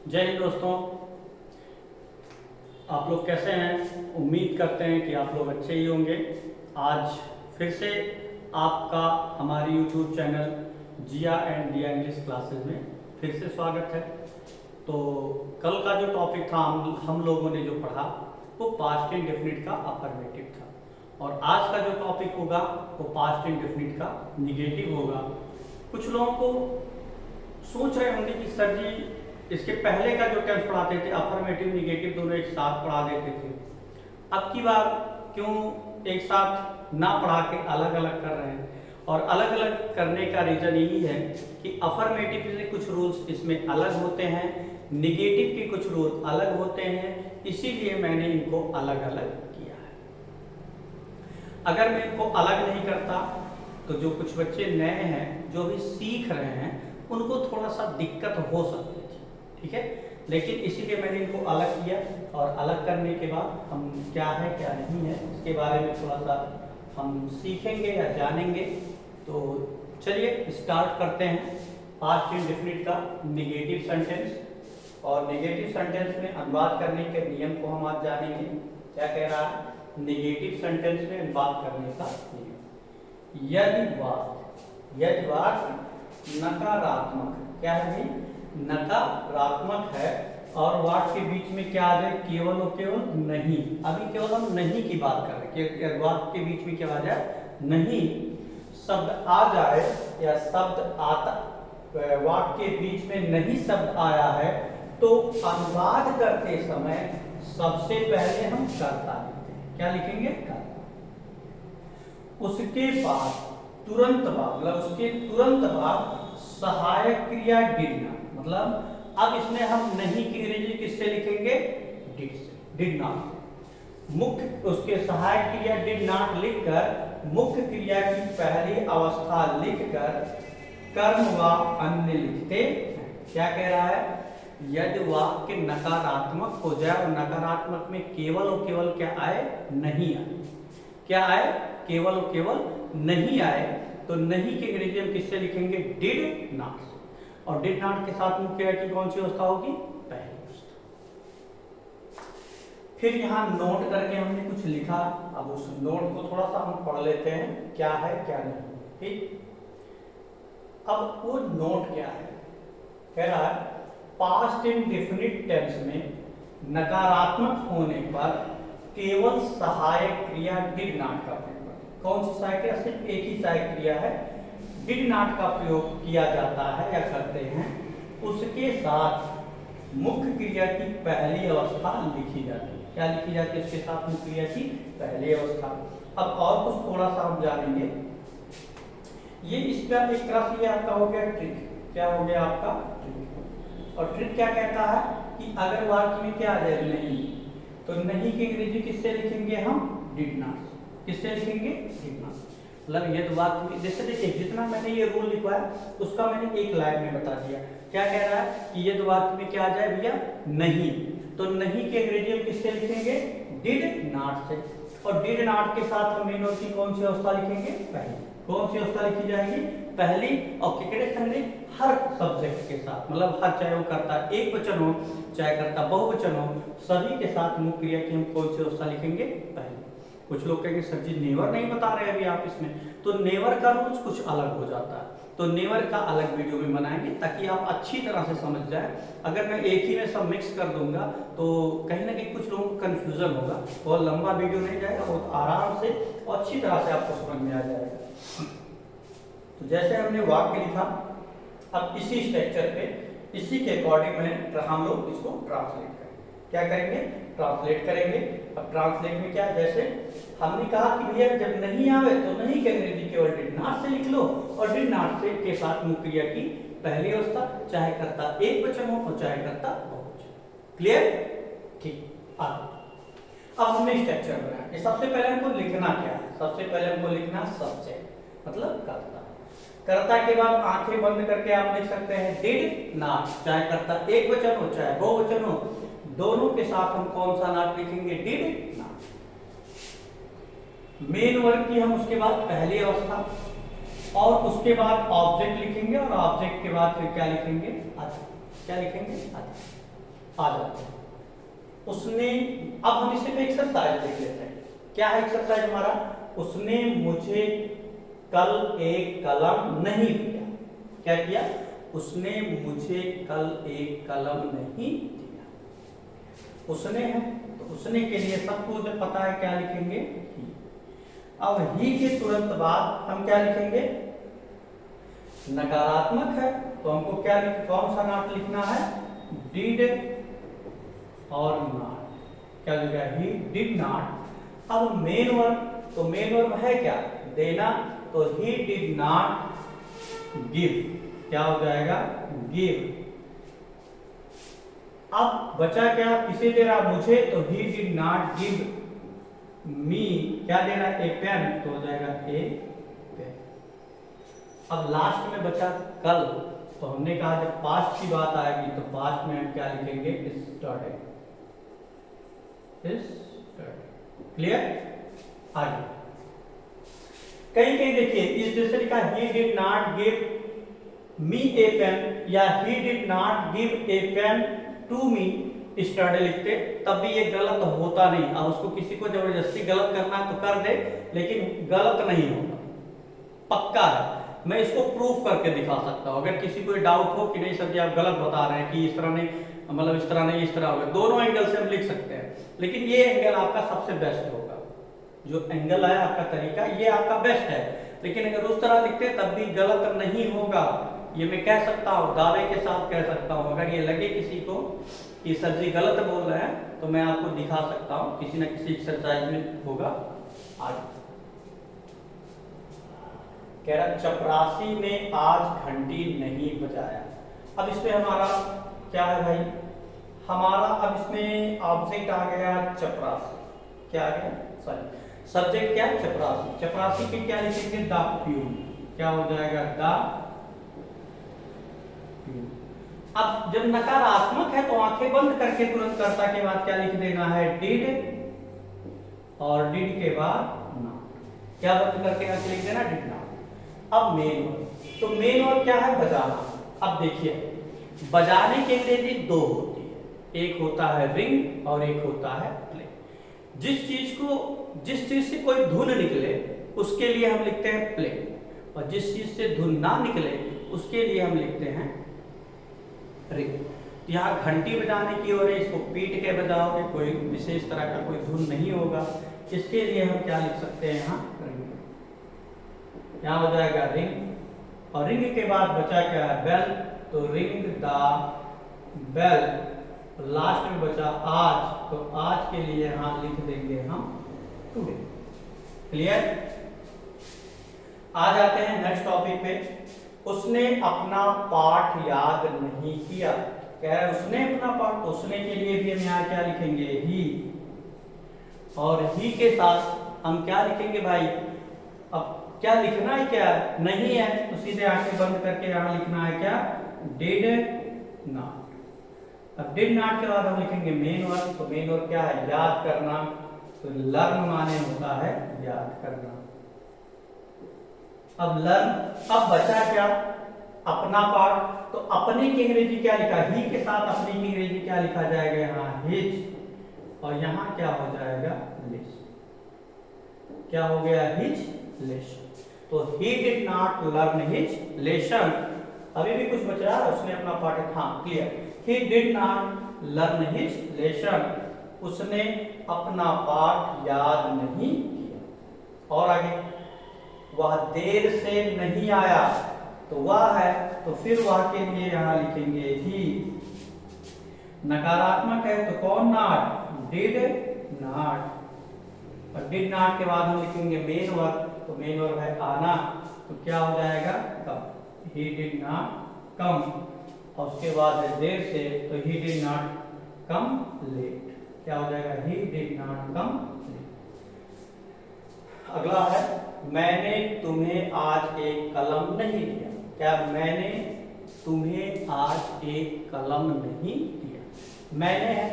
जय हिंद दोस्तों, आप लोग कैसे हैं। उम्मीद करते हैं कि आप लोग अच्छे ही होंगे। आज फिर से आपका हमारे YouTube चैनल जिया एंड दिया इंग्लिश क्लासेस में फिर से स्वागत है। तो कल का जो टॉपिक था हम लोगों ने जो पढ़ा वो पास्ट इंडेफिनिट का अफर्मेटिव था, और आज का जो टॉपिक होगा वो पास्ट इंडेफिनिट का निगेटिव होगा। कुछ लोगों को सोच रहे होंगे कि सर जी इसके पहले का जो टेंस पढ़ाते थे अफर्मेटिव निगेटिव दोनों एक साथ पढ़ा देते थे, अब की बार क्यों एक साथ ना पढ़ा के अलग अलग कर रहे हैं। और अलग अलग करने का रीजन यही है कि अफर्मेटिव के कुछ रूल्स इसमें अलग होते हैं, निगेटिव के कुछ रूल अलग होते हैं, इसीलिए मैंने इनको अलग अलग किया है। अगर मैं इनको अलग नहीं करता तो जो कुछ बच्चे नए हैं जो भी सीख रहे हैं उनको थोड़ा सा दिक्कत हो सकती थी, ठीक है। लेकिन इसीलिए मैंने इनको अलग किया, और अलग करने के बाद हम क्या है क्या नहीं है इसके बारे में थोड़ा सा हम सीखेंगे या जानेंगे। तो चलिए स्टार्ट करते हैं पास्ट इंडेफिनिट का निगेटिव सेंटेंस। और निगेटिव सेंटेंस में अनुवाद करने के नियम को हम आज जानेंगे। क्या कह रहा है निगेटिव सेंटेंस में अनुवाद करने का नियम। यदि वाक्य नकारात्मक, क्या है भाई, नकारात्मक है और वाक्य के बीच में क्या आ जाए, केवल और केवल नहीं। अभी केवल हम नहीं की बात कर रहे हैं कि वाक्य के बीच में क्या आ जाए, नहीं शब्द आ जाए या शब्द आता, वाक्य के बीच में नहीं शब्द आया है तो अनुवाद करते समय सबसे पहले हम कर्ता लिखते हैं। क्या लिखेंगे, कर्ता। उसके बाद तुरंत बाद, मतलब उसके तुरंत बाद सहायक क्रिया डिड नॉट, मतलब अब इसमें हम नहीं की अंग्रेजी किससे लिखेंगे, डिड से, डिड नॉट। मुख्य उसके सहायक क्रिया डिड नॉट लिखकर मुख्य क्रिया की पहली अवस्था लिखकर कर्म व अन्य लिखते हैं। क्या कह रहा है, यदि वाक्य नकारात्मक हो जाए और नकारात्मक में केवल और केवल क्या आए, नहीं आए, क्या आए, केवल और केवल नहीं आए, तो नहीं के अंग्रेजी हम किससे लिखेंगे, डिड नॉट। और डिड नॉट के साथ मुख्य क्रिया की कौन सी अवस्था होगी, पहली अवस्था। फिर यहाँ नोट करके हमने कुछ लिखा, अब उस नोट को थोड़ा सा हम पढ़ लेते हैं क्या है क्या नहीं, ठीक। अब वो नोट क्या है, कह रहा है पास्ट इंडेफिनिट टेंस में नकारात्मक होने पर केवल सहायक क्रिया डिड नॉट का प्रयोग। कौन सी सहायक क्रिया, सिर्फ एक ही सहायक क्रिया है, डिड नॉट का प्रयोग किया जाता है या करते हैं। उसके साथ मुख्य क्रिया की पहली अवस्था लिखी जाती है। क्या लिखी जाती है, उसके साथ मुख्य क्रिया की पहली अवस्था। अब और कुछ थोड़ा सा हम जानेंगे। ये इसका एक तरह से आपका हो गया ट्रिक। क्या हो गया आपका ट्रिक। और ट्रिक क्या कहता है कि अगर वाक्य में क्या आ जाए, नहीं, तो नहीं की अंग्रेजी किससे लिखेंगे हम, डिड नॉट। किससे लिखेंगे, डिड नॉट। मतलब ये वाक्य में जैसे देखिए जितना मैंने ये रूल लिखवाया उसका मैंने एक लाइन में बता दिया। क्या कह रहा है कि ये वाक्य में क्या आ जाए भैया, नहीं, तो नहीं के अंग्रेजी हम किससे लिखेंगे, डिड नॉट से। और डिड नॉट के साथ हम मेन की कौन सी अवस्था लिखेंगे, पहली। कौन सी अवस्था लिखी जाएगी, पहली। और हर सब्जेक्ट के साथ, मतलब हर, चाहे वो करता एक वचन हो चाहे करता बहुवचन हो, सभी के साथ मुख्य क्रिया की हम कौन सी अवस्था लिखेंगे, पहली। कुछ लोग कहेंगे सर जी नेवर नहीं बता रहे अभी आप इसमें, तो नेवर का रूल्स कुछ अलग हो जाता है, तो नेवर का अलग वीडियो में बनाएंगे ताकि आप अच्छी तरह से समझ जाए। अगर मैं एक ही में सब मिक्स कर दूंगा तो कहीं ना कहीं कुछ लोगों को कंफ्यूजन होगा, बहुत लंबा वीडियो नहीं जाएगा, बहुत आराम से और अच्छी तरह से आपको समझ में आ जाएगा। तो जैसे हमने वाक्य लिखा, अब इसी स्ट्रक्चर पे इसी के अकॉर्डिंग में हम लोग इसको ट्रांसलेट करेंगे। क्या करेंगे, ट्रांसलेट करेंगे। अब ट्रांसलेट में क्या, जैसे हमने कहा कि भैया जब नहीं आवे तो नहीं के अंग्रेजी केवल डिड नॉट से लिख लो, और डिड नॉट से के साथ मुख्य क्रिया की पहली अवस्था, चाहे करता एक वचन हो और चाहे करता बहुवचन। क्लियर, ठीक। अब हमने स्ट्रक्चर बनाया। सबसे पहले हमको लिखना क्या है, सबसे पहले हमको लिखना सब्जेक्ट, मतलब कर्ता। कर्ता के बाद आंखें बंद करके आप लिख सकते हैं डिड नॉट, चाहे कर्ता एक वचन हो चाहे बहुवचन हो, दोनों के साथ हम कौन सा नॉट लिखेंगे, डिड नॉट। मेन वर्ब की हम उसके बाद पहली अवस्था, और उसके बाद ऑब्जेक्ट लिखेंगे, और ऑब्जेक्ट के बाद फिर क्या लिखेंगे, अदर। क्या लिखेंगे, अदर। आ जाते हैं। उसने, अब हम इसे पे एक्सरसाइज देख लेते हैं। क्या है एक्सरसाइज हमारा? उसने मुझे कल एक कलम नहीं दिया। क्या किया? उसने मुझे कल एक कलम नहीं दिया। उसने है तो उसने के लिए सबको जब पता है क्या लिखेंगे? ही। अब ही के तुरंत बाद हम क्या लिखेंगे? नकारात्मक है तो हमको क्या कौन सा नॉट लिखना है? डिड और नॉट। क्या लिखा? He did not. अब मेन वर्ब, तो मेन वर्ब है क्या? देना, तो ही डिड नॉट गिव। क्या हो जाएगा? गिव। अब बचा क्या? किसे दे रहा? मुझे, तो ही डिड नॉट गिव मी। क्या दे रहा? ए पेन, तो हो जाएगा ए पेन। अब लास्ट में बचा कल, तो हमने कहा जब पास्ट की बात आएगी तो पास्ट में हम क्या लिखेंगे? स्टार्टेड। क्लियर? आगे कहीं कहीं देखिए इस जैसे लिखा he did not give me a pen या he did not give a pen to me study लिखते तब भी ये गलत होता नहीं। अब उसको किसी को जबरदस्ती गलत करना है तो कर दे, लेकिन गलत नहीं होगा, पक्का है। मैं इसको प्रूफ करके दिखा सकता हूँ। अगर किसी को डाउट हो कि नहीं सर जी आप गलत बता रहे हैं कि इस तरह नहीं, मतलब इस तरह नहीं, इस तरह होगा, दोनों एंगल से हम लिख सकते हैं, लेकिन ये एंगल आपका सबसे बेस्ट होगा। जो एंगल है आपका तरीका ये आपका बेस्ट है, लेकिन अगर उस तरह लिखते तब भी गलत नहीं होगा। ये मैं कह सकता हूँ, दावे के साथ कह सकता हूँ। अगर ये लगे किसी को कि सर जी गलत बोल रहे हैं तो मैं आपको दिखा सकता हूँ, किसी न किसी एक्सरसाइज में होगा। आगे कह रहा चपरासी ने आज घंटी नहीं बजाया। अब इसमें हमारा क्या है भाई? हमारा अब इसमें ऑब्जेक्ट आ गया चपरासी। क्या आ गया? सॉरी सब्जेक्ट क्या? चपरासी। चपरासी के क्या लिखेंगे? The peon. क्या हो जाएगा? The peon. अब जब नकारात्मक है तो आंखें बंद करके तुरंत कर्ता के बाद क्या लिख देना है? डिड, और डिड के बाद नॉट। क्या बंद करके आंखें लिख देना? Did not. अब मेन वर्ब, तो मेन वर्ब क्या है? बजाना। अब देखिए बजाने के अंग्रेजी दो होती है, एक होता है रिंग और एक होता है प्ले। जिस चीज से कोई धुन निकले उसके लिए हम लिखते हैं प्ले, और जिस चीज से धुन ना निकले उसके लिए हम लिखते हैं रिंग। तो यहाँ घंटी बजाने की ओर है, इसको पीट के बजाओगे, कोई विशेष तरह का कोई धुन नहीं होगा, इसके लिए हम क्या लिख सकते हैं? यहाँ रिंग। यहाँ हो जाएगा रिंग, और रिंग के बाद बचा क्या है? बेल, तो रिंग द बेल। लास्ट में बचा आज, तो आज के लिए यहाँ लिख देंगे हम टुडे। क्लियर? आ जाते हैं नेक्स्ट टॉपिक पे। उसने अपना पाठ याद नहीं किया। कह रहा है उसने अपना पाठ, तो उसने के लिए भी हम यहाँ क्या लिखेंगे? ही। और ही के साथ हम क्या लिखेंगे भाई? अब क्या लिखना है? क्या नहीं है तो सीधे आंखें बंद करके यहाँ लिखना है क्या? Did not. अब डिड नॉट के बाद हम लिखेंगे मेन वर्ब। तो मेन वर्ब क्या है? याद करना। तो लर्न माने होता है याद करना। अब लर्न, अब बचा क्या? अपना पाठ। तो अपने की अंग्रेजी क्या लिखा? ही के साथ अपने की अंग्रेजी क्या लिखा जाएगा? यहाँ हिज, और यहाँ क्या हो जाएगा? लिस। क्या हो गया? His lesson. तो he did not learn his lesson। अभी भी कुछ बच रहा है, उसने अपना पाठ। हाँ clear. he did not learn his lesson। उसने अपना पाठ याद नहीं किया। और आगे वह देर से नहीं आया, तो वह है तो फिर वह के लिए यहाँ लिखेंगे ही। नकारात्मक है तो कौन? नॉट। Did not. और डिड नॉट के बाद हम लिखेंगे मेन वर्ब। तो मेन वर्ब है आना, तो क्या हो जाएगा? Come. He did not come. और उसके बाद है देर से, तो he did not come late. क्या हो जाएगा? He did not come late. अगला है मैंने तुम्हें आज एक कलम नहीं दिया। क्या? मैंने तुम्हें आज एक कलम नहीं दिया। मैंने है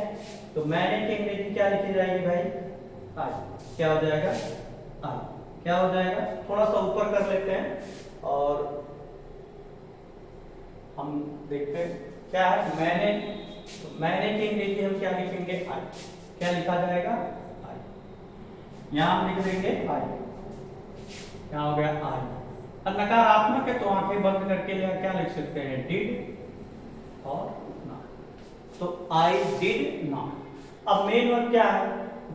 तो मैंने की अंग्रेजी क्या लिखी जाएगी भाई? आज। क्या हो जाएगा? आज। क्या हो जाएगा? थोड़ा सा ऊपर कर लेते हैं और हम देखते हैं क्या है। मैंने तो महीने की अंग्रेजी हम क्या लिखेंगे? आई। क्या लिखा जाएगा? आई। यहां हम लिख देंगे आई। क्या हो गया? आई। और नकारात्मक है तो आंखें बंद करके क्या लिख सकते हैं? डिड और नॉट। तो आई डिड नॉट। अब मेन वर्ब क्या है?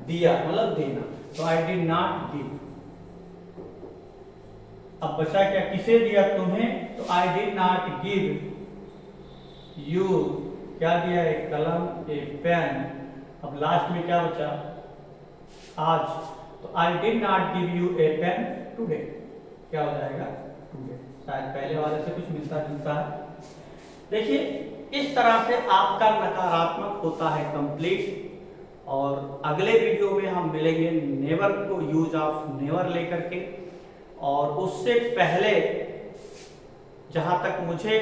दिया, मतलब देना। तो आई डिड नॉट गिव। अब बचा क्या? किसे दिया? तुम्हें। तो I did not give you, क्या दिया? एक कलम, एक पेन। अब लास्ट में क्या बचा? आज। तो I did not give you a pen today. क्या हो जाएगा? टुडे। शायद पहले वाले से कुछ मिलता जुलता है। देखिए, इस तरह से आपका नकारात्मक होता है कंप्लीट। और अगले वीडियो में हम मिलेंगे नेवर को यूज ऑफ नेवर लेकर के। और उससे पहले जहां तक मुझे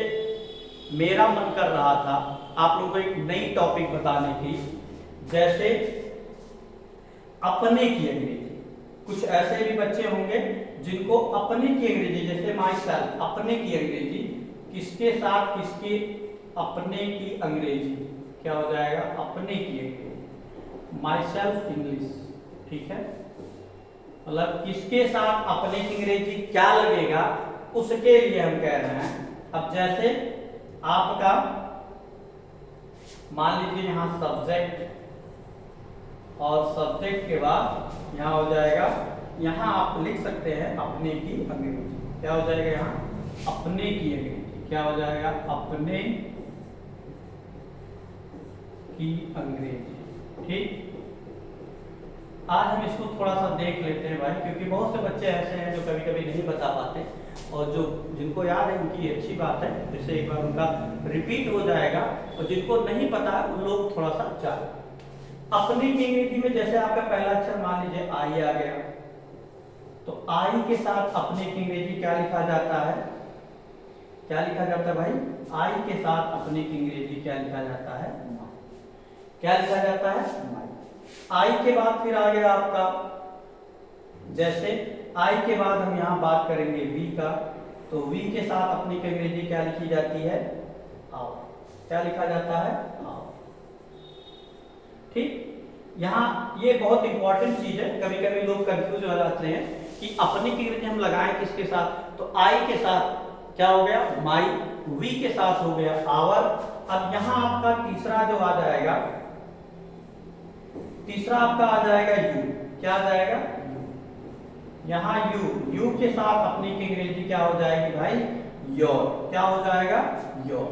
मेरा मन कर रहा था आप लोगों को एक नई टॉपिक बताने की, जैसे अपने की अंग्रेजी। कुछ ऐसे भी बच्चे होंगे जिनको अपने की अंग्रेजी, जैसे माई सेल्फ, अपने की अंग्रेजी किसके साथ? किसकी? अपने की अंग्रेजी। क्या हो जाएगा? अपने की अंग्रेजी। My self English. ठीक है, मतलब किसके साथ अपने की अंग्रेजी क्या लगेगा उसके लिए हम कह रहे हैं। अब जैसे आपका मान लीजिए यहां सब्जेक्ट, और सब्जेक्ट के बाद यहां हो जाएगा, यहां आप लिख सकते हैं अपने की अंग्रेजी। क्या हो जाएगा? यहां अपने की अंग्रेजी। क्या हो जाएगा? अपने की अंग्रेजी। ठीक, आज हम इसको थोड़ा सा देख लेते हैं भाई, क्योंकि बहुत से बच्चे ऐसे हैं जो कभी कभी नहीं बता पाते, और जो जिनको याद है उनकी अच्छी बात है, जिससे एक बार उनका रिपीट हो जाएगा। और जिनको नहीं पता है उन लोग थोड़ा सा जान। अपने की अंग्रेजी में जैसे आपका पहला अक्षर मान लीजिए आई आ गया, तो आई के साथ अपने की अंग्रेजी क्या लिखा जाता है? क्या लिखा जाता है भाई? आई के साथ अपने की अंग्रेजी क्या लिखा जाता है? क्या लिखा जाता है? आई के बाद फिर आ गया आपका, जैसे आई के बाद हम यहां बात करेंगे वी का, तो वी के साथ अपनी की अंग्रेजी क्या लिखी जाती है? आओ। क्या लिखा जाता है? आओ। ठीक, यहां ये बहुत इंपॉर्टेंट चीज है। कभी कभी लोग कंफ्यूज हो जाते हैं कि अपनी की अंग्रेजी हम लगाएं किसके साथ? तो आई के साथ क्या हो गया? माई। वी के साथ हो गया आवर। अब यहां आपका तीसरा जो आ जाएगा, तीसरा आपका आ जाएगा यू। क्या आ जाएगा? यू। यहां यू के साथ अपनी की अंग्रेजी क्या हो जाएगी भाई? योर। क्या हो जाएगा? योर।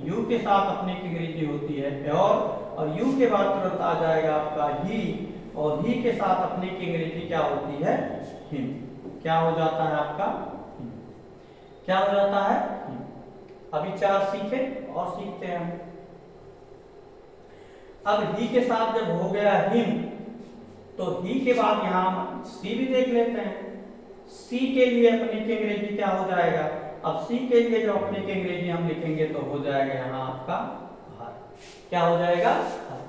यू के साथ अपनी की अंग्रेजी होती है योर, और यू के बाद तुरंत आ जाएगा आपका ही, और ही के साथ अपनी की अंग्रेजी क्या होती है? हिम। क्या हो जाता है आपका? हिम। क्या हो जाता है? हिम। अभी 4 सीखे और सीखते हैं हम। अब ही के साथ जब हो गया हिम, तो ही के बाद यहां हम सी भी देख लेते हैं। सी के लिए अपनी की अंग्रेजी क्या हो जाएगा? अब सी के लिए जो अपनी की अंग्रेजी हम लिखेंगे तो हो जाएगा यहां आपका हर। क्या हो जाएगा? हर।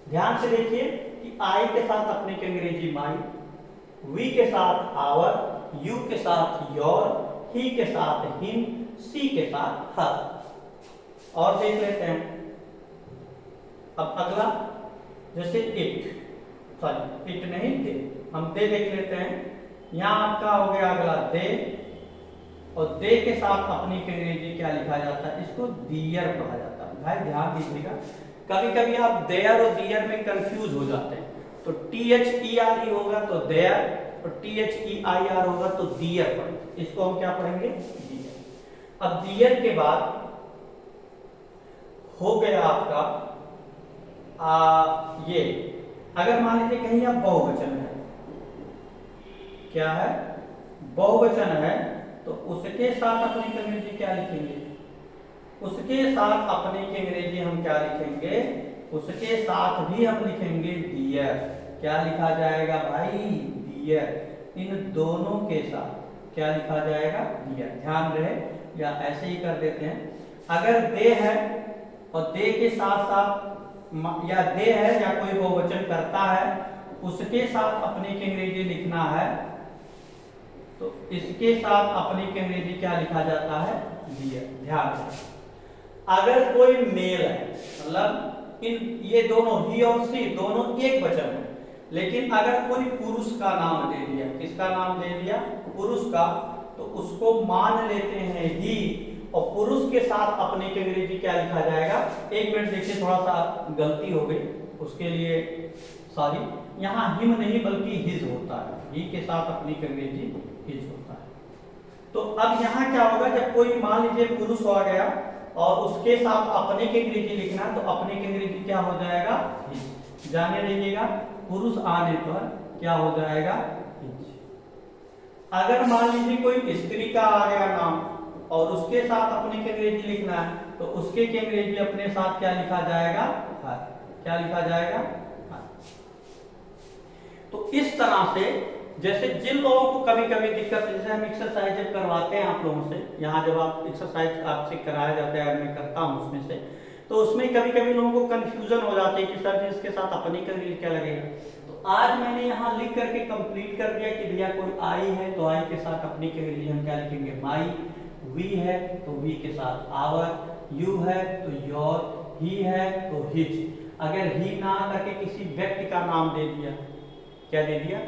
ध्यान से देखिए कि आई के साथ अपनी की अंग्रेजी माई, वी के साथ आवर, यू के साथ योर, ही के साथ हिम, सी के साथ हर। और देख लेते हैं। अब अगला जैसे इट, सॉरी इट नहीं दे, हम दे देख लेते हैं। यहां आपका हो गया अगला दे, और दे के साथ अपनी अंग्रेजी क्या लिखा जाता है? इसको दियर कहा जाता है। भाई ध्यान दीजिएगा, कभी कभी आप देयर और दियर में कंफ्यूज हो जाते हैं। तो THERE होगा तो देयर, और THEIR होगा तो दियर पढ़ेंगे। इसको हम क्या पढ़ेंगे? दियर। अब दियर के बाद हो गया आपका ये, अगर मान लीजिए कहीं आप बहुवचन है, क्या है? बहुवचन है, तो उसके साथ अपनी अंग्रेजी क्या लिखेंगे? उसके साथ अपने की अंग्रेजी हम क्या लिखेंगे? उसके साथ भी हम लिखेंगे दियर। क्या लिखा जाएगा भाई? दियर। इन दोनों के साथ क्या लिखा जाएगा? दियर। ध्यान रहे, या ऐसे ही कर देते हैं। अगर दे है और दे के साथ साथ, या दे है या कोई बहुवचन करता है, उसके साथ अपनी की अंग्रेजी लिखना है, तो इसके साथ अपनी की अंग्रेजी क्या लिखा जाता है? दियर। ध्यान रखें। अगर कोई मेल है, मतलब इन ये दोनों ही और सी दोनों एक वचन है, लेकिन अगर कोई पुरुष का नाम दे दिया, किसका नाम दे दिया, पुरुष का, तो उसको मान लेते हैं ही, और पुरुष के साथ अपने की अंग्रेजी क्या लिखा जाएगा। एक मिनट देखिए, थोड़ा सा गलती हो गई, उसके लिए सॉरी। यहाँ हिम नहीं बल्कि हिज होता है, ही के साथ अपनी की अंग्रेजी हिज होता है। तो अब यहाँ क्या होगा, जब कोई मान लीजिए पुरुष आ गया और उसके साथ अपने की अंग्रेजी लिखना, तो अपने की अंग्रेजी क्या हो जाएगा, हिज। जाने रहिएगा, पुरुष आने पर क्या हो जाएगा, हिज। अगर मान लीजिए कोई स्त्री का आ गया नाम और उसके साथ अपने की अंग्रेजी लिखना है, तो उसके की अंग्रेजी अपने साथ क्या लिखा जाएगा, हर। क्या लिखा जाएगा, हर। तो इस तरह से जैसे जिन लोगों को कभी कभी दिक्कत, जैसे हम एक्सरसाइज जब करवाते हैं आप लोगों से, यहाँ जब आप एक्सरसाइज आपसे कराया जाता है, मैं करता हूँ उसमें से, तो उसमें कभी कभी लोगों को कंफ्यूजन हो जाती है कि सर इसके साथ अपनी की अंग्रेजी क्या लगेगा। तो आज मैंने यहाँ लिख करके कंप्लीट कर दिया कि भैया कोई आई है तो आई के साथ अपनी की अंग्रेजी हम क्या लिखेंगे, माई। वी है तो वी के साथ आवर, यू है तो योर, ही है तो हिज। अगर ही ना करके किसी व्यक्ति का नाम दे दिया, क्या दे दिया,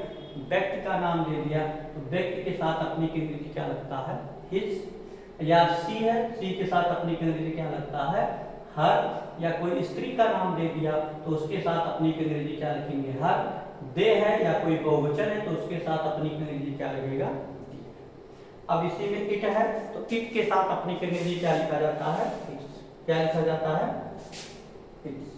व्यक्ति का नाम दे दिया, तो व्यक्ति के साथ अपनी की अंग्रेजी क्या लगता है, हिज। या सी है, सी के साथ अपनी की अंग्रेजी क्या लगता है, हर। या कोई स्त्री का नाम दे दिया तो उसके साथ अपनी की अंग्रेजी क्या लिखेंगे, हर। दे है या कोई बहुवचन है तो उसके साथ अपनी की अंग्रेजी क्या लगेगा, अब इसी में इट है तो इट के साथ अपनी की अंग्रेजी क्या लिखा जाता है, इट्स। क्या लिखा जाता है, इट्स।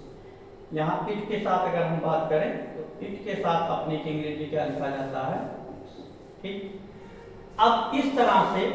यहाँ इट के साथ अगर हम बात करें तो इट के साथ अपनी की अंग्रेजी क्या लिखा जाता है, ठीक। अब इस तरह से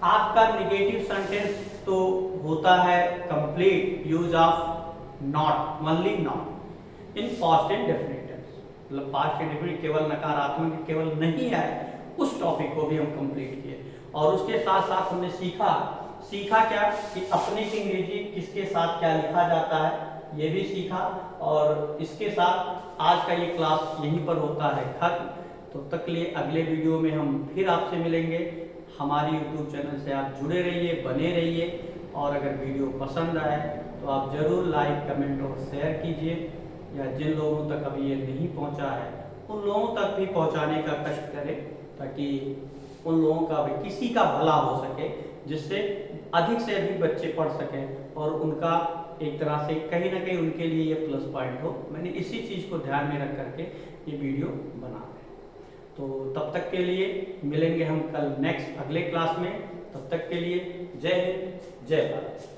आपका नेगेटिव सेंटेंस तो होता है complete use of not, only not in past and definite tense, मतलब पास्ट एंड डेफिनिट केवल नकारात्मक केवल नहीं आए, उस टॉपिक को भी हम कंप्लीट किए। और उसके साथ साथ हमने सीखा क्या कि अपने की अंग्रेजी किसके साथ क्या लिखा जाता है, ये भी सीखा। और इसके साथ आज का ये क्लास यहीं पर होता है खत्म। तो तक के लिए अगले वीडियो में हम फिर आपसे मिलेंगे। हमारे YouTube चैनल से आप जुड़े रहिए, बने रहिए, और अगर वीडियो पसंद आए तो आप ज़रूर लाइक, कमेंट और शेयर कीजिए, या जिन लोगों तक अभी ये नहीं पहुंचा है उन लोगों तक भी पहुंचाने का कष्ट करें, ताकि उन लोगों का भी किसी का भला हो सके, जिससे अधिक से अधिक बच्चे पढ़ सकें और उनका एक तरह से कहीं ना कहीं उनके लिए ये प्लस पॉइंट हो। मैंने इसी चीज़ को ध्यान में रख करके ये वीडियो बना है। तो तब तक के लिए मिलेंगे हम कल नेक्स्ट अगले क्लास में। तब तक के लिए जय हिंद, जय भारत।